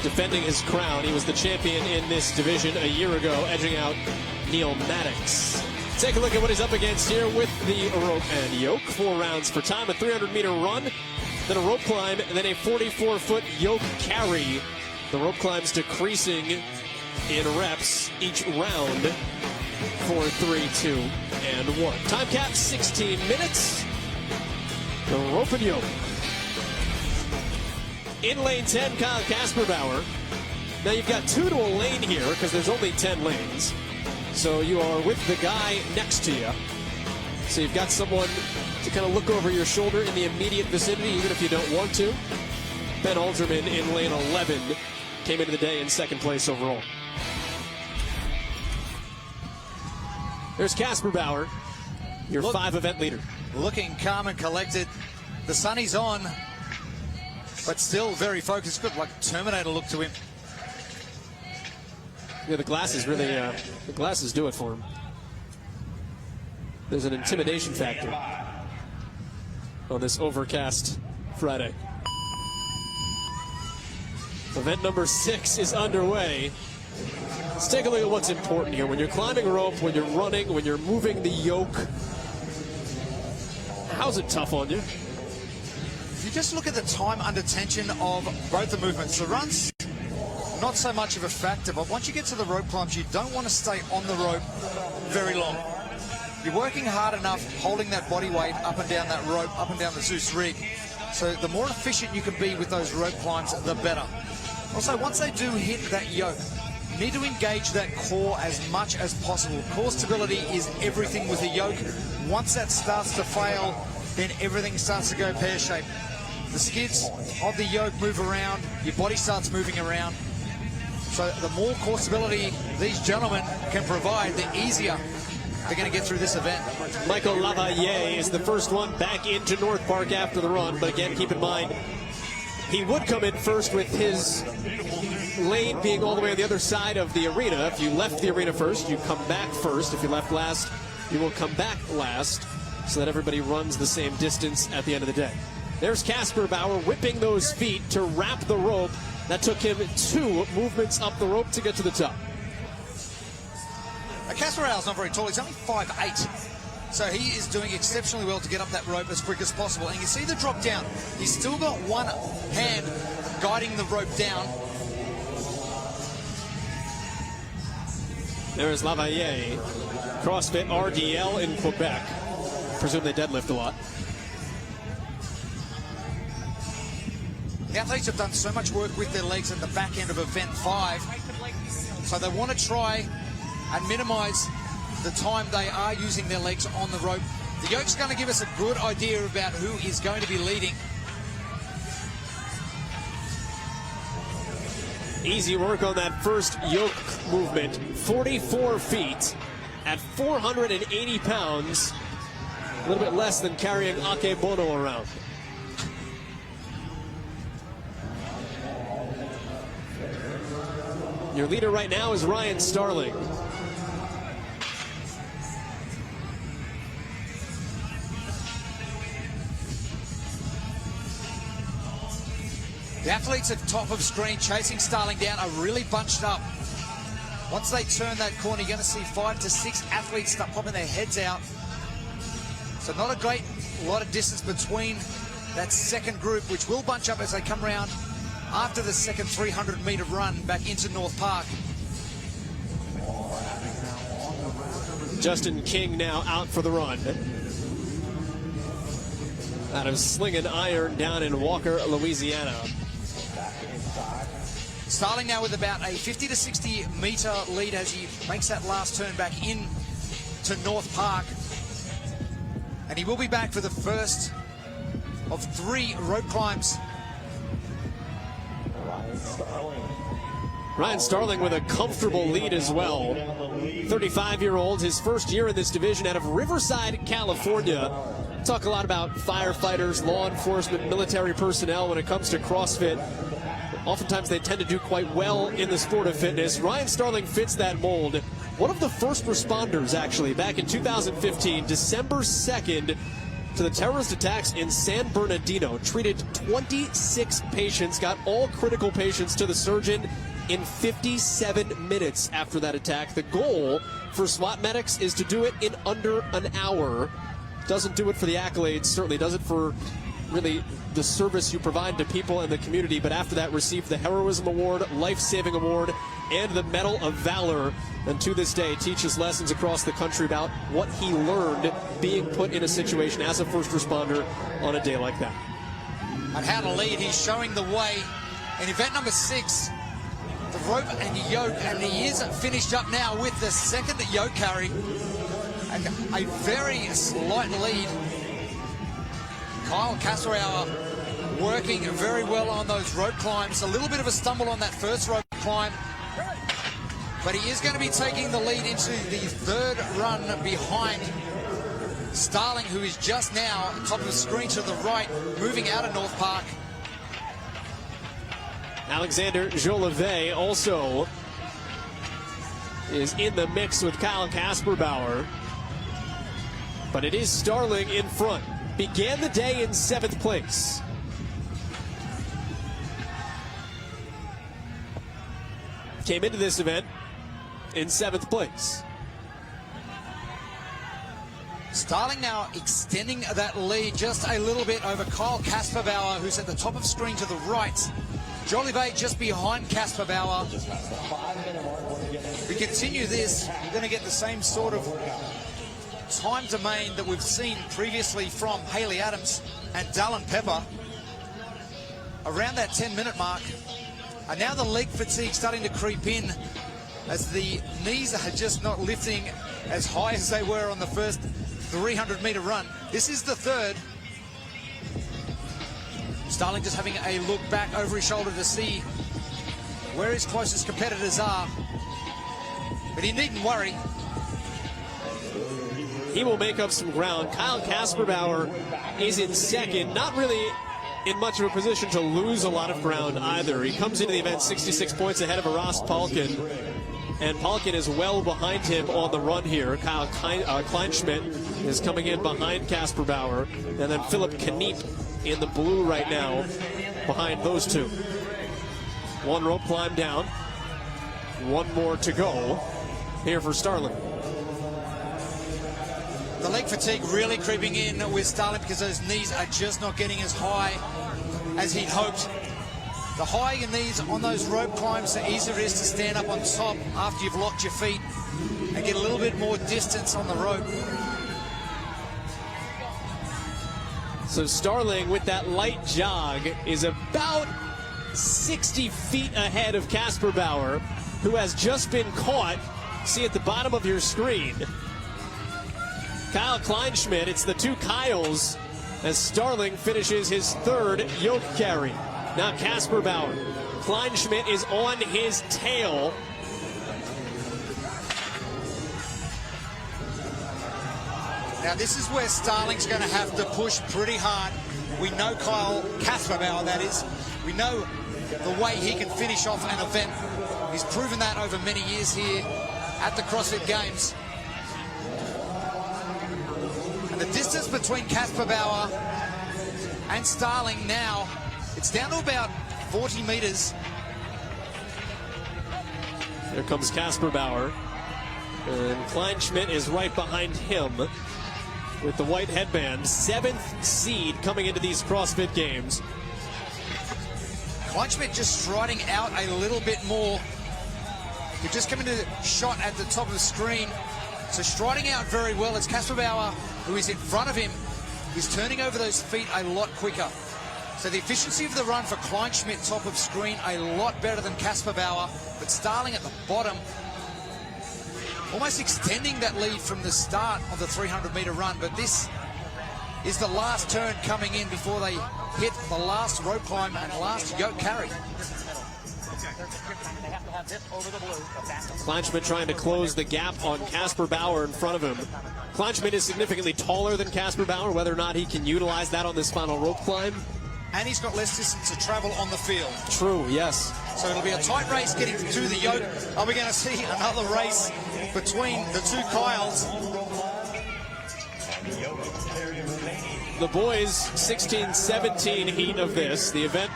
defending his crown. He was the champion in this division a year ago, edging out Neil Maddox. Take a look at what he's up against here with the rope and yoke. 4 rounds for time, a 300-meter run, then a rope climb, and then a 44-foot yoke carry. The rope climbs decreasing in reps each round. 4, 3, 2, and 1. Time cap 16 minutes. The rope and yoke. In lane 10, Kyle Kasperbauer. Now you've got 2 to a lane here because there's only 10 lanes. So you are with the guy next to you. So you've got someone to kind of look over your shoulder in the immediate vicinity, even if you don't want to. Ben Alderman in lane 11 came into the day in 2nd place overall. There's Kasperbauer, your 5-event leader. Looking calm and collected. The sun is on, but still very focused. Good, like a Terminator look to him. Yeah, the glasses really, the glasses do it for him. There's an intimidation factor on this overcast Friday. Event number 6 is underway. Let's take a look at what's important here. When you're climbing a rope, when you're running, when you're moving the yoke, how's it tough on you? If you just look at the time under tension of both the movements, the runs, not so much of a factor, but once you get to the rope climbs, you don't want to stay on the rope very long. You're working hard enough, holding that body weight up and down that rope, up and down the Zeus rig. So the more efficient you can be with those rope climbs, the better. Also, once they do hit that yoke, you need to engage that core as much as possible. Core stability is everything with a yoke. Once that starts to fail, then everything starts to go pear-shaped. The skids of the yoke move around, your body starts moving around. So the more core stability these gentlemen can provide, the easier they're going to get through this event. Michael Lavalier is the first one back into North Park after the run, but again, keep in mind, he would come in first with his lane being all the way on the other side of the arena. If you left the arena first, you come back first. If you left last, you will come back last, so that everybody runs the same distance at the end of the day. There's Kasperbauer whipping those feet to wrap the rope. That took him 2 movements up the rope to get to the top. Kasperbauer's not very tall. He's only 5'8". So he is doing exceptionally well to get up that rope as quick as possible. And you see the drop down. He's still got one hand guiding the rope down. There's Lavalier, CrossFit RDL in Quebec. Presume they deadlift a lot. The athletes have done so much work with their legs at the back end of event 5. So they want to try and minimize the time they are using their legs on the rope. The yoke's going to give us a good idea about who is going to be leading. Easy work on that first yoke movement. 44 feet at 480 pounds. A little bit less than carrying Ake Bono around. Your leader right now is Ryan Starling. The athletes at top of screen chasing Starling down are really bunched up. Once they turn that corner, you're going to see 5 to 6 athletes start popping their heads out. So not a great lot of distance between that second group, which will bunch up as they come around after the second 300-meter run back into North Park. Justin King now out for the run. Out of Slingin' Iron down in Walker, Louisiana. Starling now with about a 50 to 60 meter lead as he makes that last turn back in to North Park. And he will be back for the first of 3 rope climbs. Ryan Starling with a comfortable lead as well. 35-year-old, his first year in this division out of Riverside, California. Talk a lot about firefighters, law enforcement, military personnel when it comes to CrossFit. Oftentimes they tend to do quite well in the sport of fitness. Ryan Starling fits that mold. One of the first responders, actually, back in 2015, December 2nd, to the terrorist attacks in San Bernardino, treated 26 patients, got all critical patients to the surgeon in 57 minutes after that attack. The goal for SWAT medics is to do it in under an hour. Doesn't do it for the accolades, certainly does it for really the service you provide to people in the community, but after that received the Heroism Award, Life-Saving Award, and the Medal of Valor, and to this day teaches lessons across the country about what he learned being put in a situation as a first responder on a day like that. On how to lead, he's showing the way in event number 6, the rope and yoke, and he is finished up now with the second yoke carry. A very slight lead. Kyle Kasparauer working very well on those rope climbs. A little bit of a stumble on that first rope climb, but he is going to be taking the lead into the third run behind Starling, who is just now top of the screen to the right, moving out of North Park. Alexander Jolivet also is in the mix with Kyle Kasparauer, but it is Starling in front. Began the day in 7th place. Came into this event in 7th place. Starling now extending that lead just a little bit over Kyle Kasparauer, who's at the top of screen to the right. Jolivet just behind Kasparauer. We continue this, we're going to get the same sort of time domain that we've seen previously from Haley Adams and Dallin Pepper around that 10-minute mark. And now the leg fatigue starting to creep in as the knees are just not lifting as high as they were on the first 300-meter run. This is the third. Starling just having a look back over his shoulder to see where his closest competitors are. But he needn't worry. He will make up some ground. Kyle Kasparauer is in second, not really in much of a position to lose a lot of ground either. He comes into the event 66 points ahead of Aras Palkin, and Palkin is well behind him on the run here. Kyle Kleinschmidt is coming in behind Kasparauer, and then Philip Kniep in the blue right now behind those two. One rope climb down, one more to go here for Starling. The leg fatigue really creeping in with Starling because those knees are just not getting as high as he'd hoped. The higher your knees on those rope climbs, the easier it is to stand up on top after you've locked your feet and get a little bit more distance on the rope. So Starling, with that light jog, is about 60 feet ahead of Kasparauer, who has just been caught. See at the bottom of your screen, Kyle Kleinschmidt. It's the two Kyles as Starling finishes his third yoke carry. Now Kasparauer. Kleinschmidt is on his tail. Now this is where Starling's going to have to push pretty hard. We know Kyle Kasparauer, that is. We know the way he can finish off an event. He's proven that over many years here at the CrossFit Games. And the distance between Kasparauer and Starling now, it's down to about 40 meters. Here comes Kasparauer, and Kleinschmidt is right behind him with the white headband. 7th seed coming into these CrossFit Games. Kleinschmidt just striding out a little bit more. We're just coming to the shot at the top of the screen. So striding out very well. It's Kasparauer who is in front of him. He's turning over those feet a lot quicker. So the efficiency of the run for Kleinschmidt top of screen a lot better than Kasparauer. But Starling at the bottom, almost extending that lead from the start of the 300-meter run. But this is the last turn coming in before they hit the last rope climb and last yoke carry. Kleinschmidt trying to close the gap on Kasparauer in front of him. Kleinschmidt is significantly taller than Kasparauer. Whether or not he can utilize that on this final rope climb. And he's got less distance to travel on the field. True, yes. So it'll be a tight race getting to the yoke. Are we going to see another race between the two Kyles? the boys' 16-17 heat of this. The event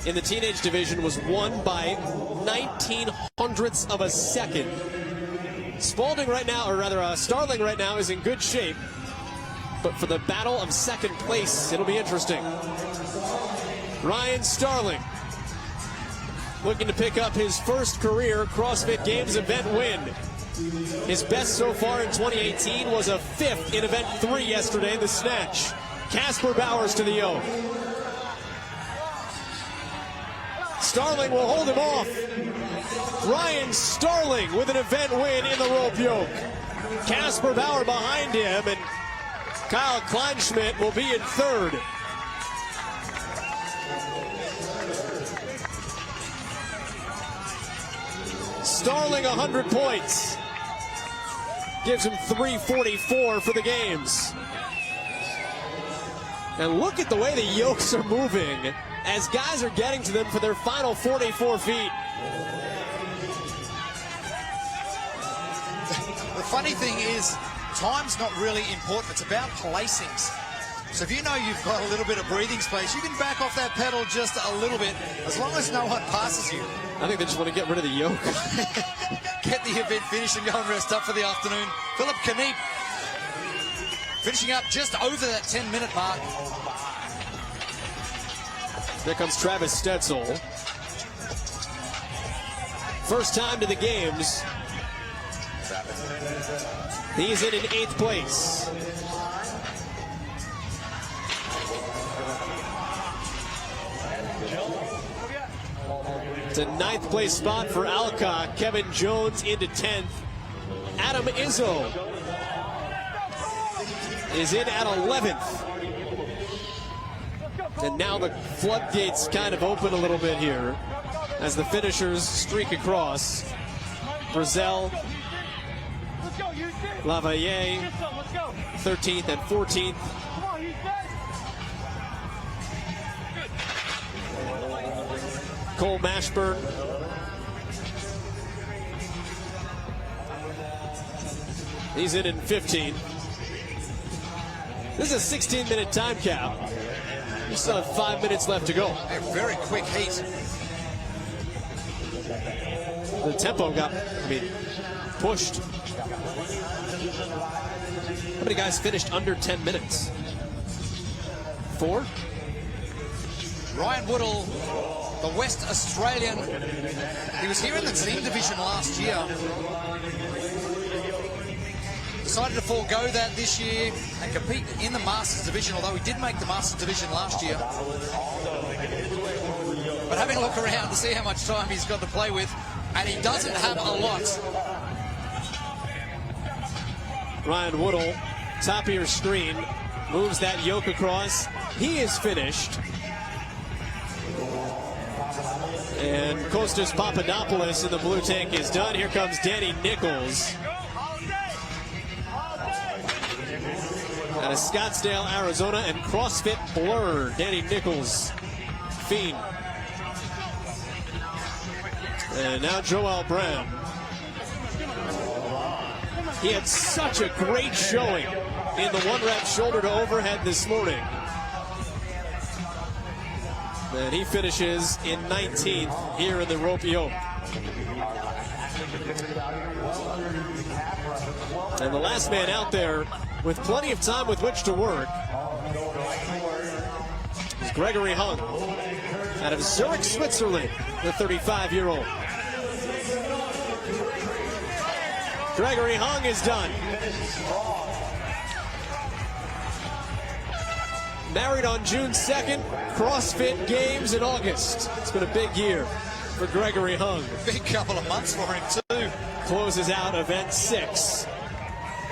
in the teenage division was won by 19 hundredths of a second. Starling right now is in good shape, but for the battle of second place, it'll be interesting. Ryan Starling looking to pick up his first career CrossFit Games event win. His best so far in 2018 was a 5th in event 3 yesterday, the snatch. Casper Bowers to the yoke. Starling will hold him off. Ryan Starling with an event win in the rope yoke. Casper Bauer behind him, and Kyle Kleinschmidt will be in third. Starling 100 points. Gives him 344 for the games. And look at the way the yokes are moving as guys are getting to them for their final 44 feet. The funny thing is, time's not really important. It's about placings. So if you know you've got a little bit of breathing space, you can back off that pedal just a little bit, as long as no one passes you. I think they just want to get rid of the yoke. Get the event finished and go and rest up for the afternoon. Philip Kniep finishing up just over that 10-minute mark. There comes Travis Stetzel. First time to the games. He's in 8th place. It's a 9th place spot for Alcock. Kevin Jones into 10th. Adam Izzo is in at 11th. And now the floodgates kind of open a little bit here as the finishers streak across. Brazel, Lavalle, 13th and 14th. Cole Mashburn. He's in 15th. This is a 16-minute time cap. You still have 5 minutes left to go. A very quick heat. The tempo got, pushed. How many guys finished under 10 minutes? 4? Ryan Woodall, the West Australian. He was here in the team division last year. Decided to forego that this year and compete in the Masters division, although he did make the Masters division last year. But having a look around to see how much time he's got to play with, and he doesn't have a lot. Ryan Woodall, top of your screen, moves that yoke across. He is finished. And Kostas Papadopoulos in the blue tank is done. Here comes Danny Nichols out of Scottsdale, Arizona, and CrossFit Blur. Danny Nichols, Fiend. And now Joel Brown. He had such a great showing in the 1-rep shoulder to overhead this morning. And he finishes in 19th here in the rope yoke. And the last man out there with plenty of time with which to work is Gregory Hung out of Zurich, Switzerland, the 35-year-old. Gregory Hung is done. Married on June 2nd, CrossFit Games in August. It's been a big year for Gregory Hung. Big couple of months for him too. Closes out event 6.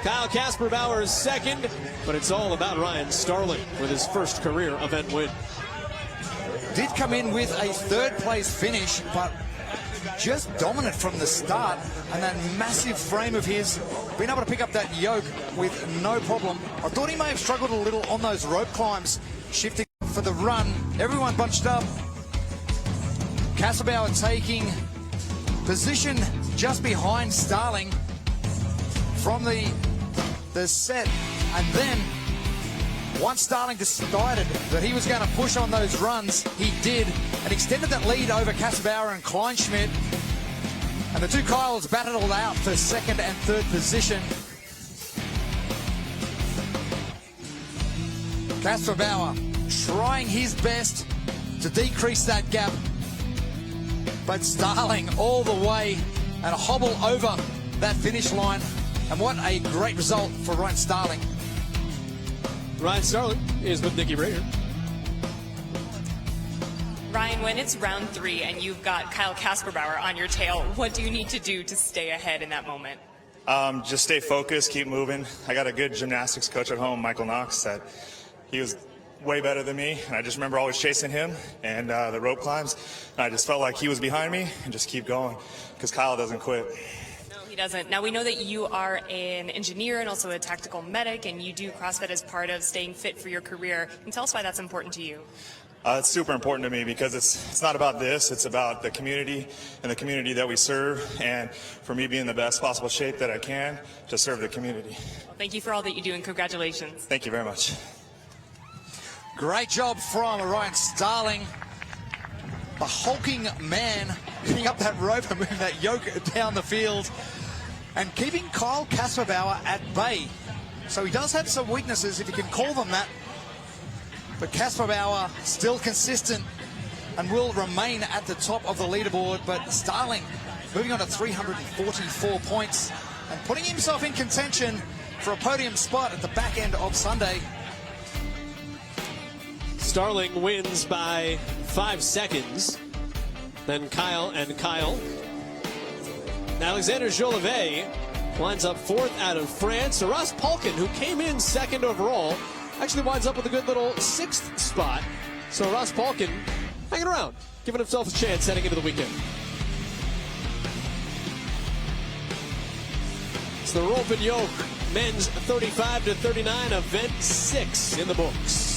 Kyle Casper Bauer is second, but it's all about Ryan Starling with his first career event win. Did come in with a 3rd place finish, but just dominant from the start, and that massive frame of his, being able to pick up that yoke with no problem. I thought he may have struggled a little on those rope climbs, shifting for the run. Everyone bunched up. Kasperbauer taking position just behind Starling from the set, and then Once Starling decided that he was going to push on those runs, he did, and extended that lead over Kasperbauer and Kleinschmidt. And the two Kyles battled it all out for second and third position. Kasperbauer trying his best to decrease that gap, but Starling all the way and a hobble over that finish line. And what a great result for Ryan Starling. Ryan Starling is with Nikki Rader. Ryan, when it's round 3 and you've got Kyle Kasperbauer on your tail, what do you need to do to stay ahead in that moment? Just stay focused, keep moving. I got a good gymnastics coach at home, Michael Knox, that he was way better than me, and I just remember always chasing him and the rope climbs, and I just felt like he was behind me and just keep going because Kyle doesn't quit. No, he doesn't. Now, we know that you are an engineer and also a tactical medic, and you do CrossFit as part of staying fit for your career. Can you tell us why that's important to you? It's super important to me because it's not about this, it's about the community and the community that we serve, and for me being in the best possible shape that I can to serve the community. Well, thank you for all that you do, and congratulations. Thank you very much. Great job from Ryan Starling. The hulking man picking up that rope and moving that yoke down the field and keeping Kyle Kasperbauer at bay. So he does have some weaknesses, if you can call them that. But Kasperbauer still consistent and will remain at the top of the leaderboard. But Starling moving on to 344 points and putting himself in contention for a podium spot at the back end of Sunday. Starling wins by 5 seconds. Then Kyle and Kyle. Alexander Jolivet winds up 4th out of France. Ross Polkin, who came in 2nd overall, actually winds up with a good little 6th spot. So Ross Polkin hanging around, giving himself a chance heading into the weekend. It's the rope and yoke, men's 35 to 39, event 6 in the books.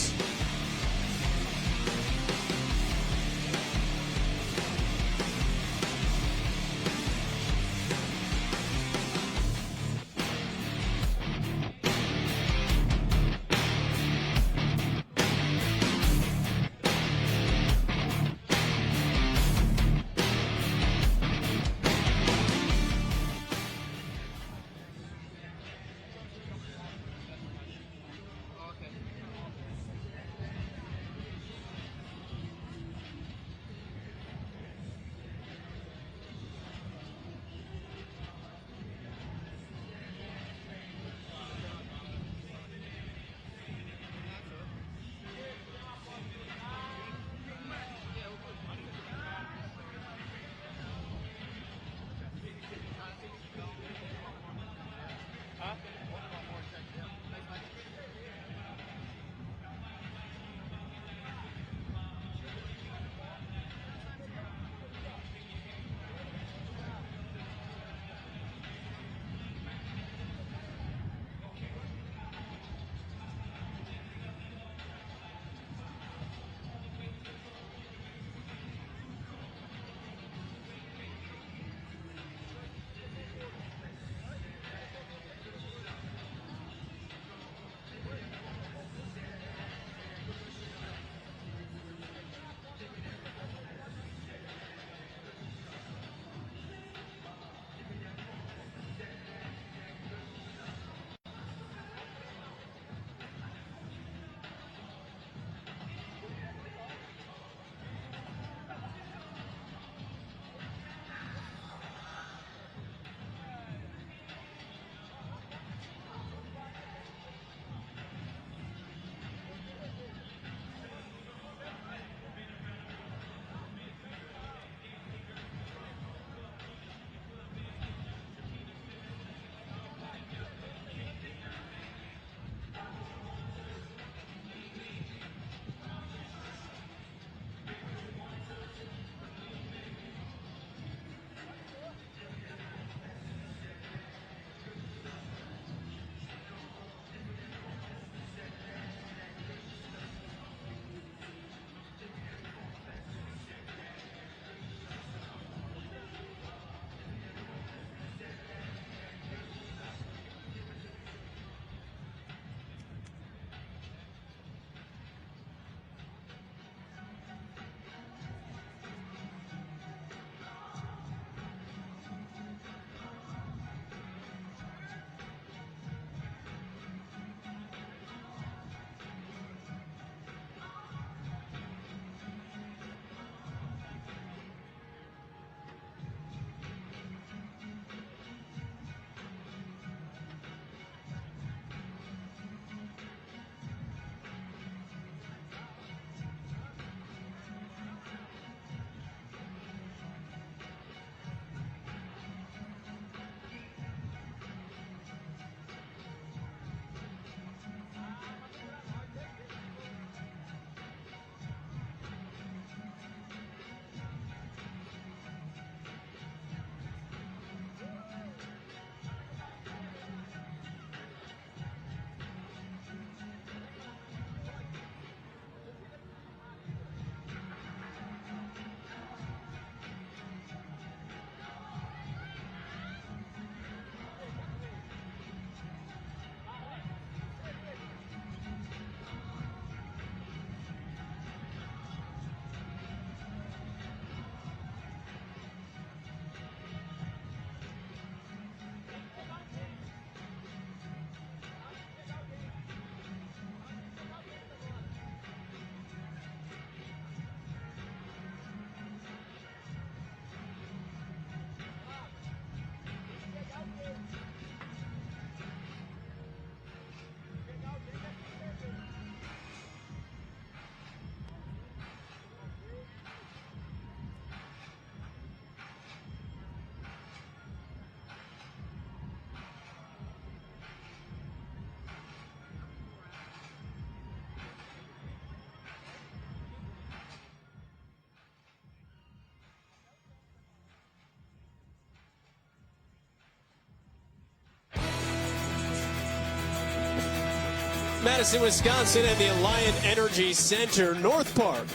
Madison, Wisconsin, and the Alliant Energy Center, North Park.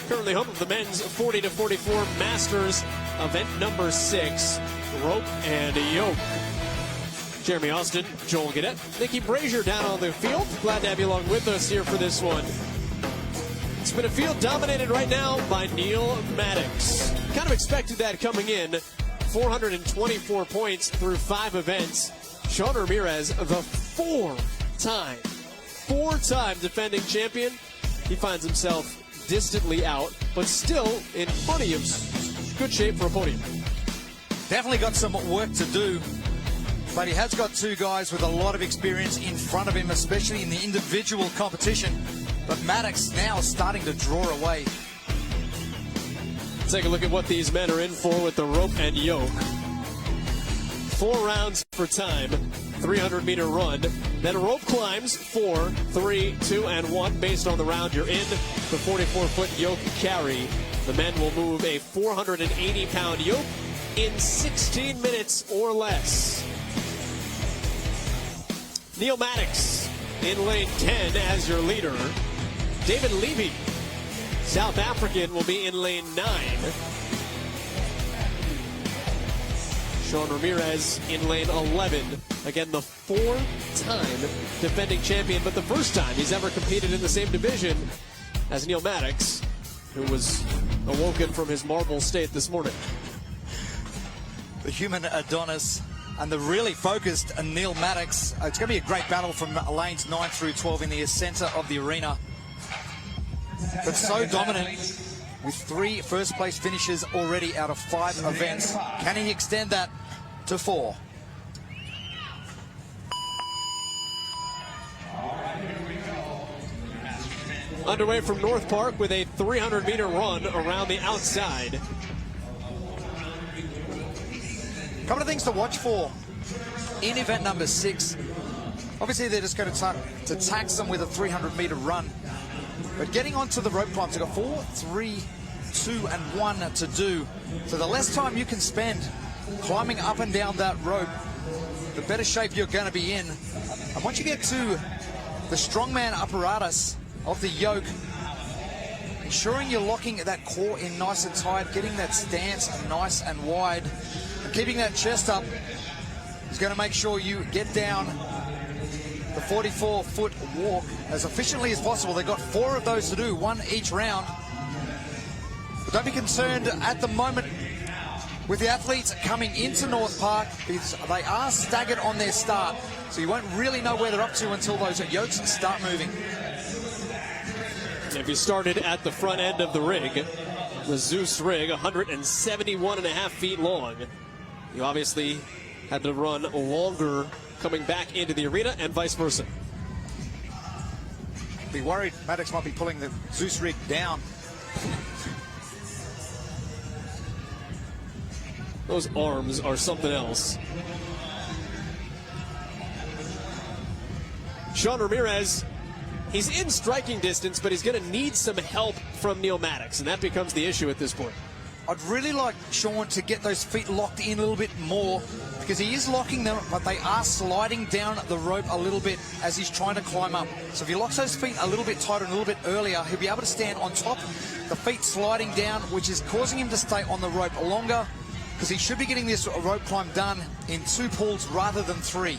Currently home of the men's 40-44 Masters event number 6, rope and yoke. Jeremy Austin, Joel Gadet, Nikki Brazier down on the field. Glad to have you along with us here for this one. It's been a field dominated right now by Neil Maddox. Kind of expected that coming in. 424 points through 5 events. Sean Ramirez, the four-time defending champion. He finds himself distantly out, but still in plenty of good shape for a podium. Definitely got some work to do, but he has got 2 guys with a lot of experience in front of him, especially in the individual competition. But Maddox now starting to draw away. Take a look at what these men are in for with the rope and yoke. 4 rounds for time, 300-meter run, then rope climbs, 4, 3, 2, and 1 based on the round you're in. The 44-foot yoke carry. The men will move a 480-pound yoke in 16 minutes or less. Neil Maddox in lane 10 as your leader. David Levy, South African, will be in lane 9. Sean Ramirez in lane 11. Again, the 4-time defending champion, but the first time he's ever competed in the same division as Neil Maddox, who was awoken from his marble state this morning. The human Adonis and the really focused Neil Maddox. It's going to be a great battle from lanes 9 through 12 in the center of the arena. But so dominant with 3 first-place finishes already out of 5 events. Can he extend that to 4? Underway from North Park with a 300-meter run around the outside. A couple of things to watch for in event number 6. Obviously, they're just going to tax them with a 300-meter run. But getting onto the rope climbs, they've got 4, 3, 2, and 1 to do. So the less time you can spend climbing up and down that rope, the better shape you're going to be in. And once you get to the strongman apparatus of the yoke, ensuring you're locking that core in nice and tight, getting that stance nice and wide, and keeping that chest up is going to make sure you get down the 44-foot walk as efficiently as possible. They've got 4 of those to do, 1 each round. But don't be concerned at the moment with the athletes coming into North Park, because they are staggered on their start. So you won't really know where they're up to until those yokes start moving. If you started at the front end of the rig, the Zeus rig, 171.5 feet long, you obviously had to run longer coming back into the arena and vice versa. Be worried Maddox might be pulling the Zeus rig down. Those arms are something else. Sean Ramirez, he's in striking distance, but he's going to need some help from Neil Maddox, and that becomes the issue at this point. I'd really like Sean to get those feet locked in a little bit more, because he is locking them, but they are sliding down the rope a little bit as he's trying to climb up. So if he locks those feet a little bit tighter and a little bit earlier, he'll be able to stand on top, the feet sliding down, which is causing him to stay on the rope longer, because he should be getting this rope climb done in 2 pulls rather than 3.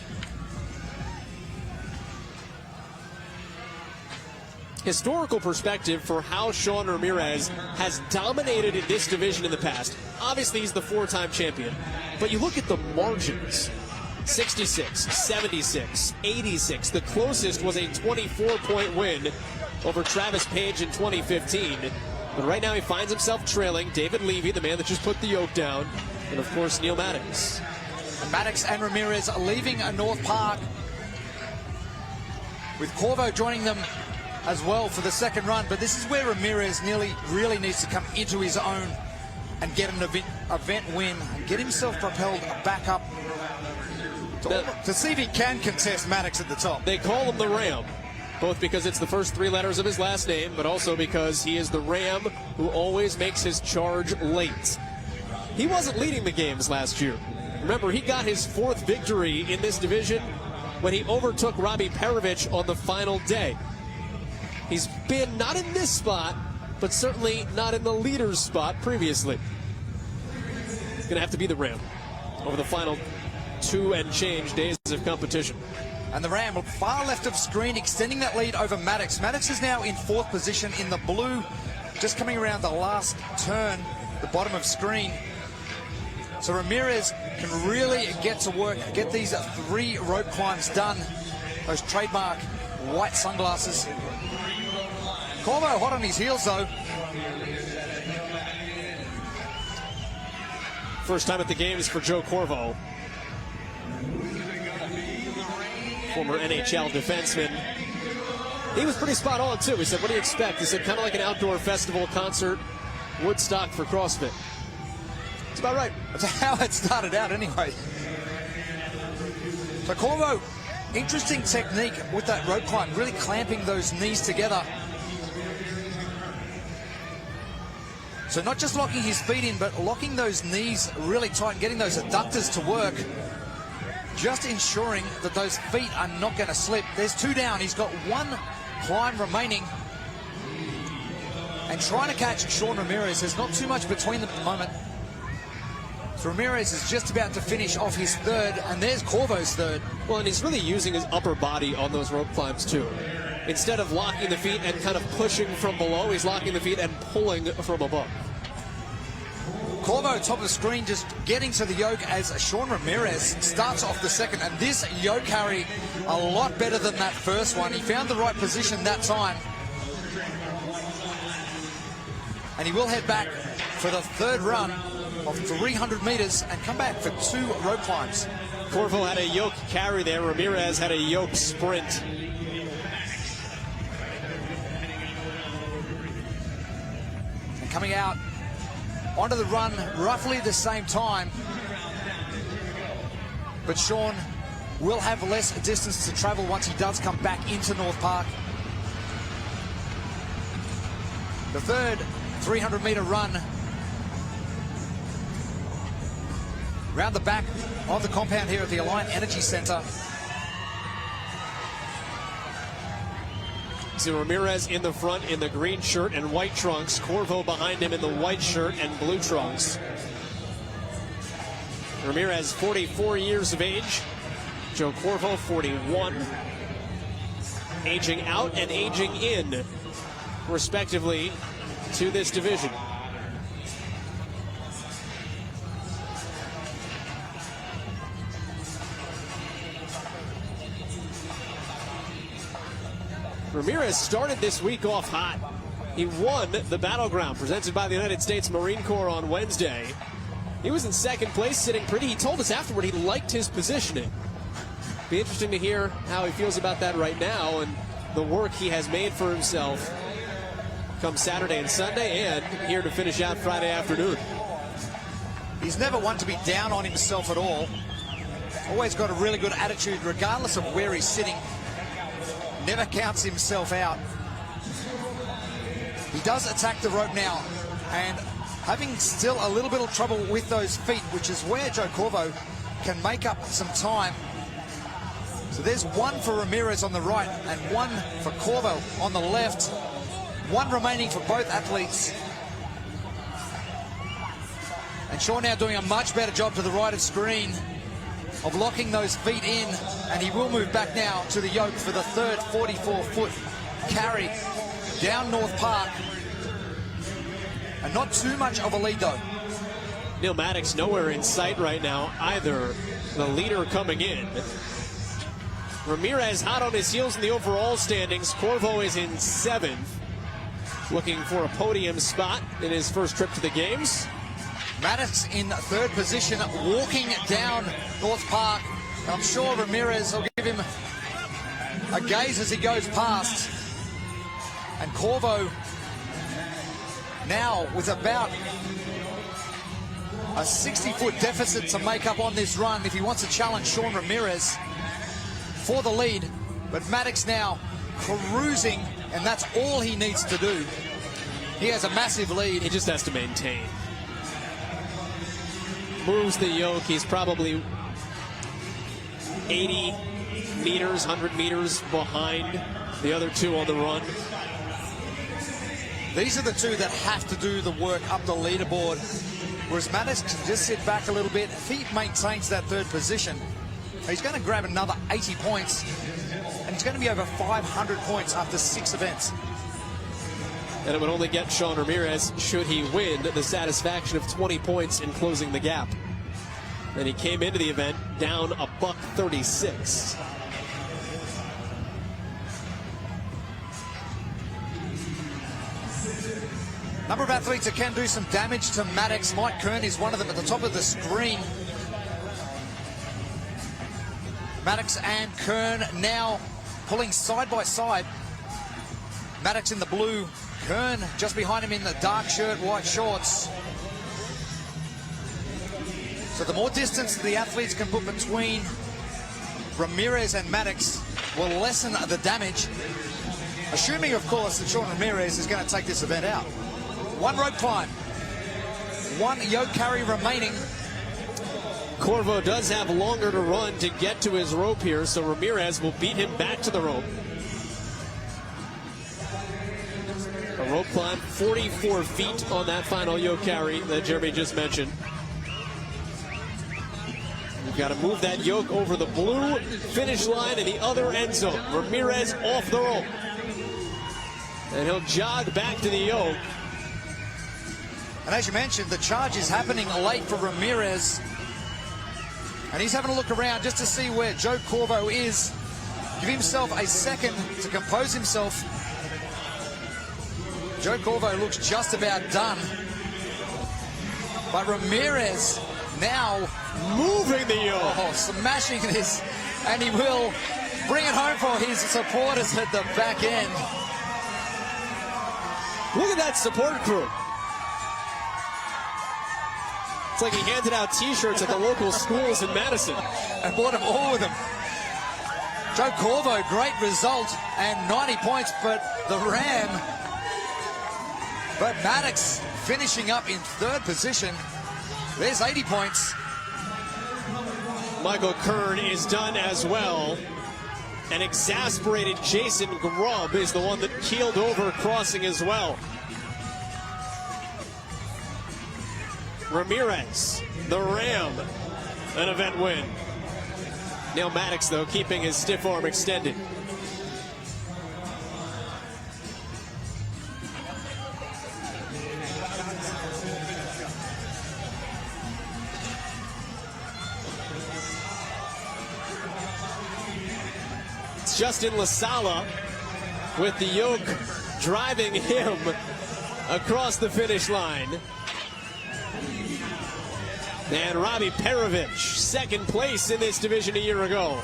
Historical perspective for how Sean Ramirez has dominated in this division in the past. Obviously, he's the 4-time champion, but you look at the margins. 66, 76, 86. The closest was a 24-point win over Travis Page in 2015. But right now he finds himself trailing David Levy, the man that just put the yoke down, and of course Neil Maddox. Maddox and Ramirez leaving North Park, with Corvo joining them as well for the second run. But this is where Ramirez really needs to come into his own and get an event win and get himself propelled back up to see if he can contest Maddox at the top. They call him the Ram, both because it's the first 3 letters of his last name, but also because he is the Ram who always makes his charge late. He wasn't leading the games last year. Remember, he got his 4th victory in this division when he overtook Robbie Perovich on the final day. He's been not in this spot, but certainly not in the leader's spot previously. It's going to have to be the Ram over the final 2 and change days of competition. And the Ram, far left of screen, extending that lead over Maddox. Maddox is now in 4th position in the blue, just coming around the last turn, the bottom of screen. So Ramirez can really get to work, get these 3 rope climbs done. Those trademark white sunglasses. Corvo hot on his heels, though. First time at the games for Joe Corvo. Former NHL defenseman. He was pretty spot on, too. He said, what do you expect? He said, kind of like an outdoor festival concert, Woodstock for CrossFit. That's about right. That's how it started out, anyway. So Corvo, interesting technique with that rope climb, really clamping those knees together. So not just locking his feet in, but locking those knees really tight and getting those adductors to work. Just ensuring that those feet are not going to slip. There's 2 down. He's got 1 climb remaining. And trying to catch Sean Ramirez. There's not too much between them at the moment. So Ramirez is just about to finish off his 3rd, and there's Corvo's 3rd. Well, and he's really using his upper body on those rope climbs, too. Instead of locking the feet and kind of pushing from below, he's locking the feet and pulling from above. Corvo, top of the screen, just getting to the yoke as Sean Ramirez starts off the 2nd. And this yoke carry, a lot better than that first one. He found the right position that time. And he will head back for the 3rd run of 300 meters and come back for 2 rope climbs. Corvo had a yoke carry there. Ramirez had a yoke sprint. And coming out onto the run roughly the same time. But Sean will have less distance to travel once he does come back into North Park. The 3rd 300-meter run round the back of the compound here at the Alliant Energy Center. See Ramirez in the front in the green shirt and white trunks. Corvo behind him in the white shirt and blue trunks. Ramirez, 44 years of age. Joe Corvo, 41. Aging out and aging in, respectively, to this division. Ramirez started this week off hot. He won the Battleground presented by the United States Marine Corps on Wednesday. He was in 2nd place, sitting pretty. He told us afterward he liked his positioning. Be interesting to hear how he feels about that right now and the work he has made for himself come Saturday and Sunday, and here to finish out Friday afternoon. He's never one to be down on himself at all. Always got a really good attitude regardless of where he's sitting. Never counts himself out. He does attack the rope now, and having still a little bit of trouble with those feet, which is where Joe Corvo can make up some time. So there's 1 for Ramirez on the right and 1 for Corvo on the left. 1 remaining for both athletes. And Sean now doing a much better job to the right of screen of locking those feet in, and he will move back now to the yoke for the 3rd 44-foot carry down North Park. And not too much of a lead, though. Neil Maddox nowhere in sight right now either. The leader coming in. Ramirez hot on his heels in the overall standings. Corvo is in 7th, looking for a podium spot in his first trip to the games. Maddox in 3rd position, walking down North Park. I'm sure Ramirez will give him a gaze as he goes past. And Corvo now with about a 60-foot deficit to make up on this run if he wants to challenge Sean Ramirez for the lead. But Maddox now cruising, and that's all he needs to do. He has a massive lead. He just has to maintain. Moves the yoke. He's probably 80, meters, 100 meters behind the other two on the run. These are the two that have to do the work up the leaderboard. Whereas Maddox can just sit back a little bit. If he maintains that third position, he's going to grab another 80 points. And he's going to be over 500 points after 6 events. And it would only get Sean Ramirez, should he win, the satisfaction of 20 points in closing the gap. And he came into the event down a $136. Number of athletes that can do some damage to Maddox. Mike Kern is one of them at the top of the screen. Maddox and Kern now pulling side by side. Maddox in the blue, Kern just behind him in the dark shirt, white shorts. So the more distance the athletes can put between Ramirez and Maddox will lessen the damage. Assuming, of course, that Sean Ramirez is going to take this event out. 1 rope climb, 1 yoke carry remaining. Corvo does have longer to run to get to his rope here, so Ramirez will beat him back to the rope. A rope climb, 44 feet on that final yoke carry that Jeremy just mentioned. You've got to move that yoke over the blue finish line in the other end zone. Ramirez off the rope. And he'll jog back to the yoke. And as you mentioned, the charge is happening late for Ramirez. And he's having a look around just to see where Joe Corvo is. Give himself a second to compose himself. Joe Corvo looks just about done. But Ramirez now moving the yoke. Oh, smashing this. And he will bring it home for his supporters at the back end. Look at that support crew. It's like he handed out t-shirts at the local schools in Madison. And brought them all with him. Joe Corvo, great result, and 90 points, but the Ram. But Maddox finishing up in 3rd position. There's 80 points. Michael Kern is done as well. An exasperated Jason Grubb is the one that keeled over crossing as well. Ramirez, the Ram, an event win. Neil Maddox, though, keeping his stiff arm extended. It's Justin LaSala with the yoke driving him across the finish line. And Robbie Perovich, 2nd place in this division a year ago.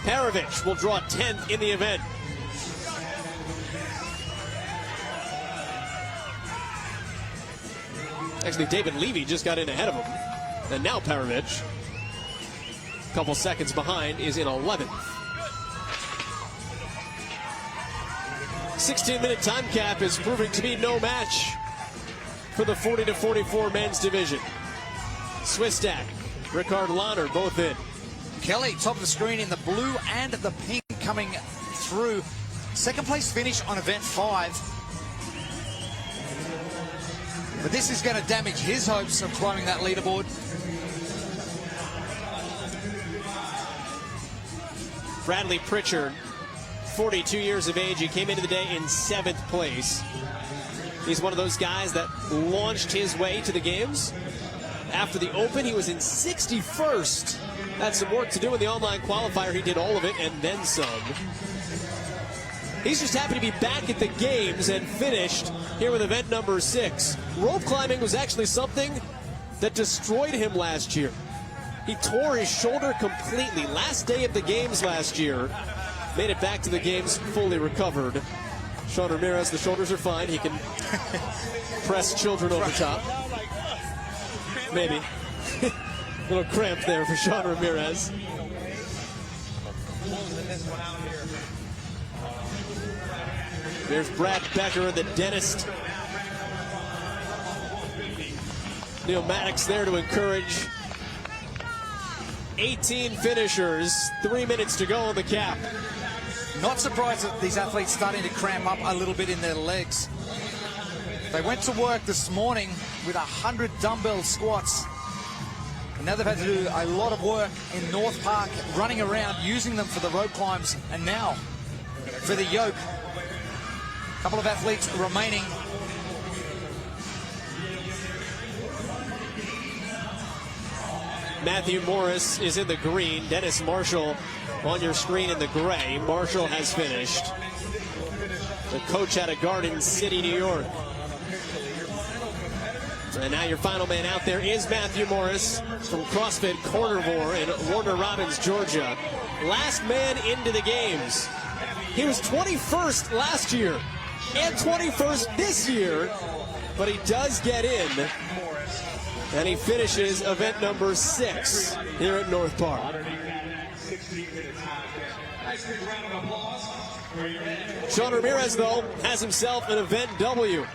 Perovich will draw 10th in the event. Actually, David Levy just got in ahead of him. And now Perovich, a couple seconds behind, is in 11th. 16-minute time cap is proving to be no match for the 40 to 44 men's division. Swistak, Ricard Lahner, both in. Kelly, top of the screen in the blue and the pink coming through. 2nd place finish on event 5. But this is going to damage his hopes of climbing that leaderboard. Bradley Pritchard, 42 years of age. He came into the day in 7th place. He's one of those guys that launched his way to the games. After the Open, he was in 61st. Had some work to do in the online qualifier. He did all of it and then some. He's just happy to be back at the games and finished here with event number 6. Rope climbing was actually something that destroyed him last year. He tore his shoulder completely. Last day of the games last year. Made it back to the games fully recovered. Sean Ramirez, the shoulders are fine. He can press children over top. Maybe. A little cramp there for Sean Ramirez. There's Brad Becker, the dentist. Neil Maddox there to encourage. 18 finishers, 3 minutes to go on the cap. Not surprised that these athletes starting to cram up a little bit in their legs. They went to work this morning with 100 dumbbell squats. And now they've had to do a lot of work in North Park, running around, using them for the rope climbs. And now for the yoke. A couple of athletes remaining. Matthew Morris is in the green. Dennis Marshall on your screen in the gray. Marshall has finished. The coach out of Garden City, New York. And now your final man out there is Matthew Morris from CrossFit Carnivore in Warner Robins, Georgia. Last man into the games. He was 21st last year and 21st this year, but he does get in. And he finishes event number 6 here at North Park. Sean Ramirez, though, has himself an event W.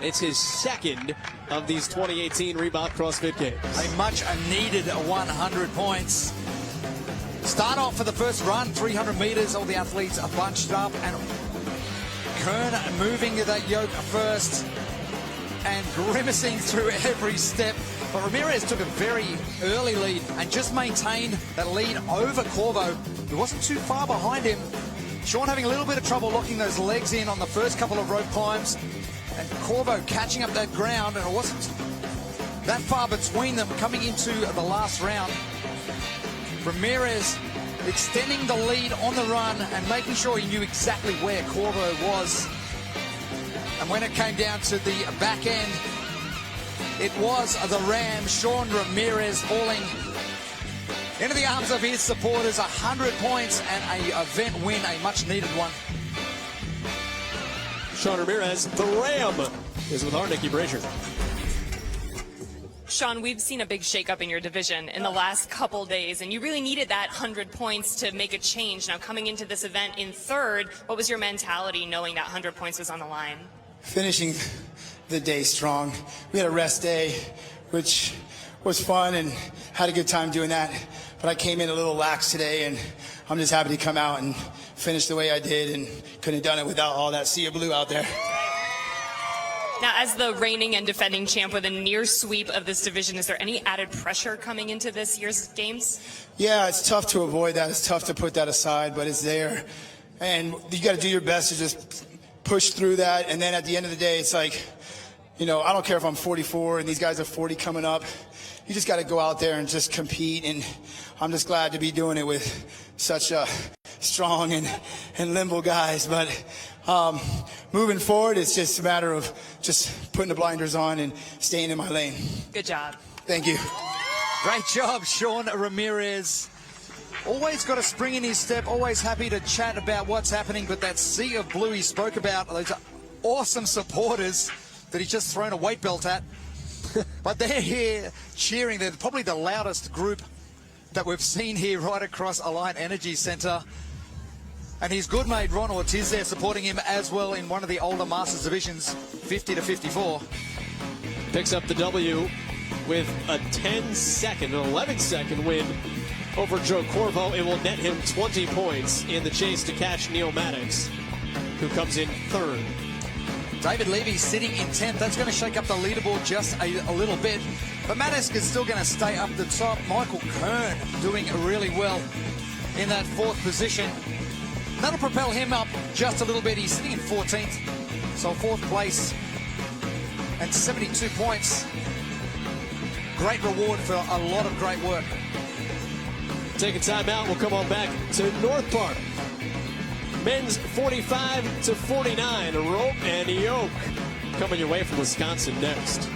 It's his second of these 2018 Reebok CrossFit Games. A much needed 100 points. Start off for the first run, 300 meters. All the athletes are bunched up, and Kern moving that yoke first and grimacing through every step. But Ramirez took a very early lead and just maintained that lead over Corvo, who wasn't too far behind him. Sean having a little bit of trouble locking those legs in on the first couple of rope climbs, and Corvo catching up that ground, and it wasn't that far between them coming into the last round. Ramirez extending the lead on the run and making sure he knew exactly where Corvo was. And when it came down to the back end, it was the Ram, Sean Ramirez, falling into the arms of his supporters. 100 points and an event win, a much needed one. Sean Ramirez, the Ram, is with our Nikki Brazier. Sean, we've seen a big shakeup in your division in the last couple days, and you really needed that 100 points to make a change. Now, coming into this event in third, what was your mentality knowing that 100 points was on the line? Finishing the day strong. We had a rest day, which was fun and had a good time doing that. But I came in a little lax today, and I'm just happy to come out and finish the way I did, and couldn't have done it without all that sea of blue out there. Now, as the reigning and defending champ with a near sweep of this division, is there any added pressure coming into this year's games? Yeah, it's tough to avoid that. It's tough to put that aside, but it's there. And you got to do your best to just push through that. And then at the end of the day, it's like, you know, I don't care if I'm 44 and these guys are 40 coming up. You just got to go out there and just compete. And I'm just glad to be doing it with such strong and limber guys. But moving forward, it's just a matter of just putting the blinders on and staying in my lane. Good job. Thank you. Great job, Sean Ramirez. Always got a spring in his step, always happy to chat about what's happening, but that sea of blue he spoke about, those awesome supporters that he's just thrown a weight belt at. But they're here cheering. They're probably the loudest group that we've seen here right across Alliant Energy Centre. And his good mate Ron Ortiz there supporting him as well in one of the older Masters divisions, 50 to 54. Picks up the W with a 10-second, an 11-second win over Joe Corvo. It will net him 20 points in the chase to catch Neil Maddox, who comes in third. David Levy sitting in 10th. That's going to shake up the leaderboard just a little bit. But Maddox is still going to stay up the top. Michael Kern doing really well in that 4th position. That'll propel him up just a little bit. He's sitting in 14th. So 4th place and 72 points. Great reward for a lot of great work. Take a timeout. We'll come on back to North Park. Men's 45 to 49, rope and yoke. Coming your way from Wisconsin next.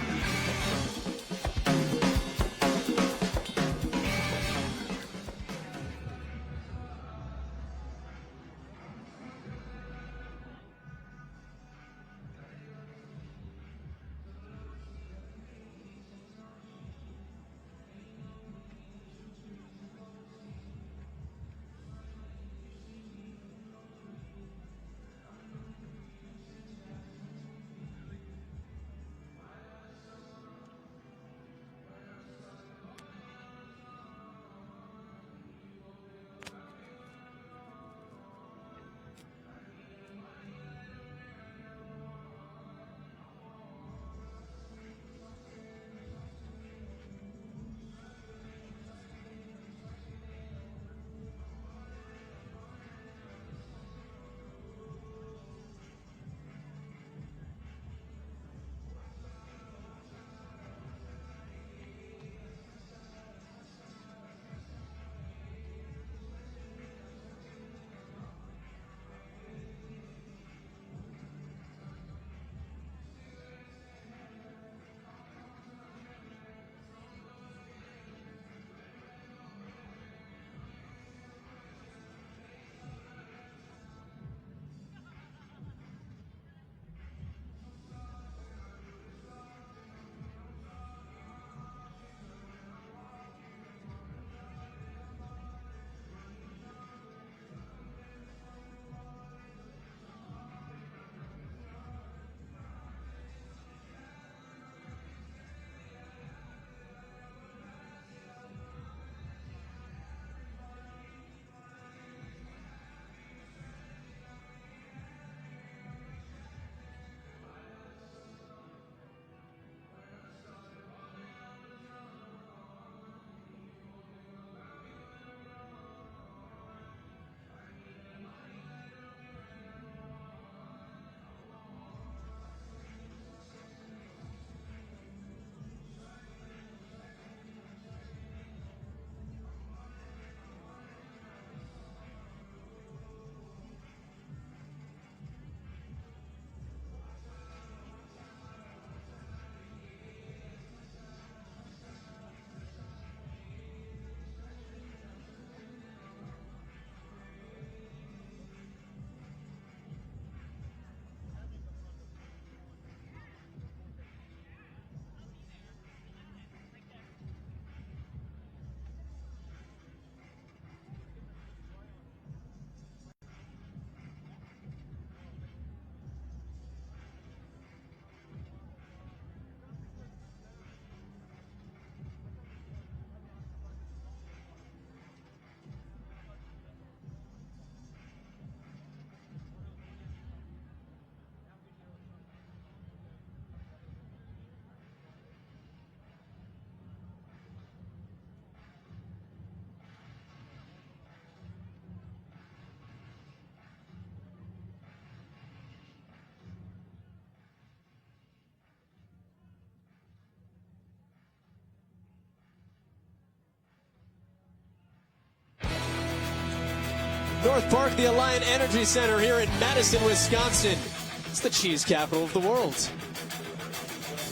North Park, the Alliant Energy Center here in Madison, Wisconsin. It's the cheese capital of the world.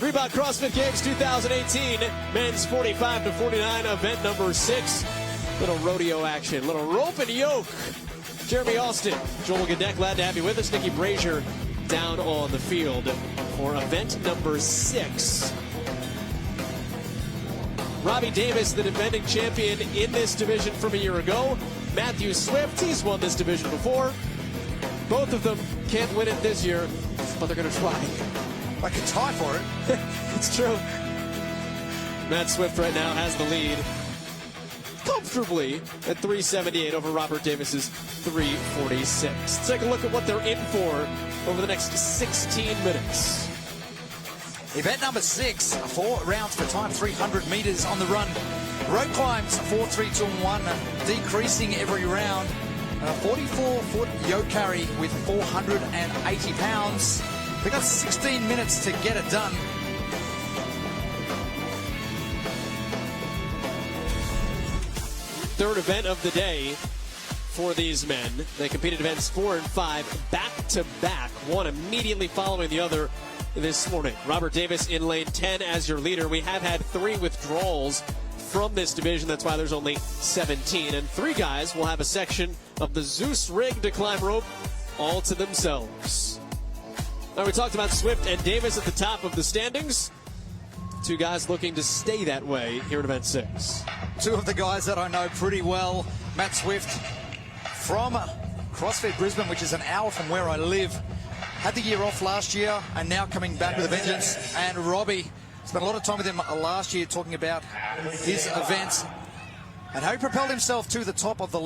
Reebok CrossFit Games 2018, men's 45 to 49, event number 6. Little rodeo action, little rope and yoke. Jeremy Austin, Joel Gadek, glad to have you with us. Nikki Brazier down on the field for event number 6. Robbie Davis, the defending champion in this division from a year ago. Matthew Swift, he's won this division before. Both of them can't win it this year, but they're going to try. I could tie for it. It's true. Matt Swift right now has the lead comfortably at 378 over Robert Davis's 346. Let's take a look at what they're in for over the next 16 minutes. Event number 6, 4 rounds for time, 300 meters on the run. Rope climbs, 4, 3, 2, 1, decreasing every round. And a 44-foot yoke carry with 480 pounds. They got 16 minutes to get it done. Third event of the day for these men. They competed events 4 and 5 back to back, one immediately following the other this morning. Robert Davis in lane 10 as your leader. We have had 3 withdrawals from this division. That's why there's only 17. And 3 guys will have a section of the Zeus rig to climb rope all to themselves. Now, we talked about Swift and Davis at the top of the standings. 2 guys looking to stay that way here at event 6. 2 of the guys that I know pretty well. Matt Swift from CrossFit Brisbane, which is an hour from where I live. Had the year off last year and now coming back with a vengeance. And Robbie, spent a lot of time with him last year talking about his events and how he propelled himself to the top of the league.